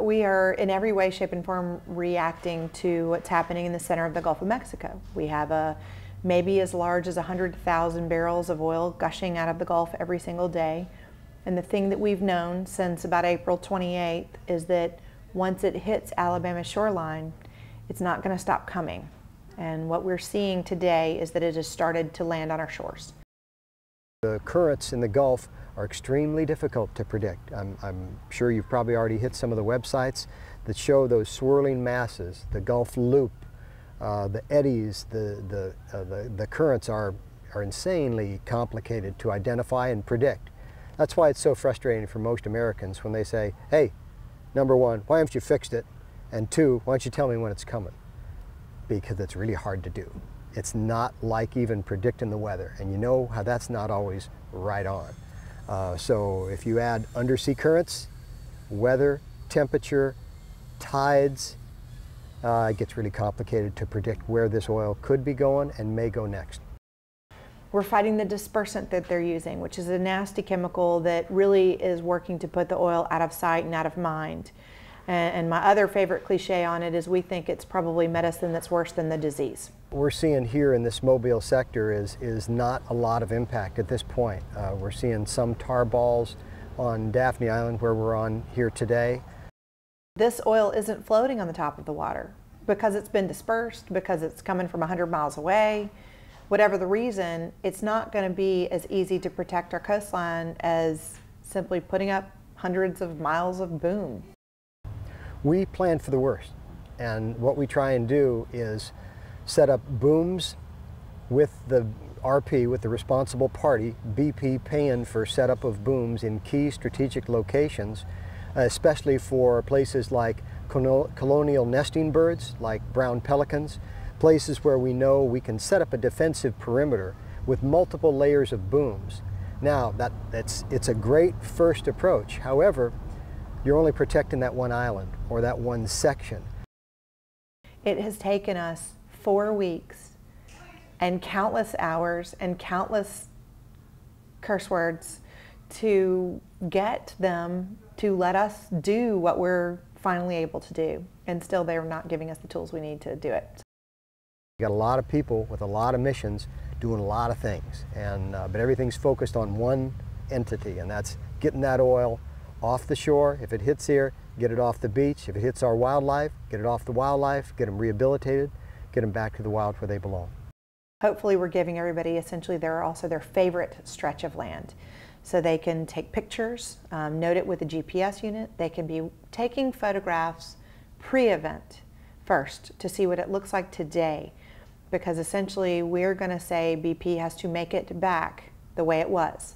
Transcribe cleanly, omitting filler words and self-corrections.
We are in every way, shape, and form reacting to what's happening in the center of the Gulf of Mexico. We have maybe as large as 100,000 barrels of oil gushing out of the Gulf every single day. And the thing that we've known since about April 28th is that once it hits Alabama's shoreline, it's not going to stop coming. And what we're seeing today is that it has started to land on our shores. The currents in the Gulf are extremely difficult to predict. I'm sure you've probably already hit some of the websites that show those swirling masses, the Gulf loop, the eddies, the currents are insanely complicated to identify and predict. That's why it's so frustrating for most Americans when they say, hey, number one, why haven't you fixed it? And two, why don't you tell me when it's coming? Because it's really hard to do. It's not like even predicting the weather, and you know how that's not always right on. So if you add undersea currents, weather, temperature, tides, it gets really complicated to predict where this oil could be going and may go next. We're fighting the dispersant that they're using, which is a nasty chemical that really is working to put the oil out of sight and out of mind. And my other favorite cliche on it is we think it's probably medicine that's worse than the disease. What we're seeing here in this Mobile sector is not a lot of impact at this point. We're seeing some tar balls on Daphne Island where we're on here today. This oil isn't floating on the top of the water because it's been dispersed, because it's coming from 100 miles away. Whatever the reason, it's not going to be as easy to protect our coastline as simply putting up hundreds of miles of boom. We plan for the worst, and what we try and do is set up booms with the RP, with the responsible party, BP, paying for setup of booms in key strategic locations, especially for places like colonial nesting birds, like brown pelicans, places where we know we can set up a defensive perimeter with multiple layers of booms. Now, it's a great first approach. However, you're only protecting that one island or that one section. It has taken us 4 weeks and countless hours and countless curse words to get them to let us do what we're finally able to do. And still they're not giving us the tools we need to do it. You got a lot of people with a lot of missions doing a lot of things, but everything's focused on one entity, and that's getting that oil off the shore. If it hits here, get it off the beach. If it hits our wildlife, get it off the wildlife, get them rehabilitated, get them back to the wild where they belong. Hopefully we're giving everybody essentially their favorite stretch of land. So they can take pictures, note it with a GPS unit. They can be taking photographs pre-event first to see what it looks like today, because essentially we're going to say BP has to make it back the way it was.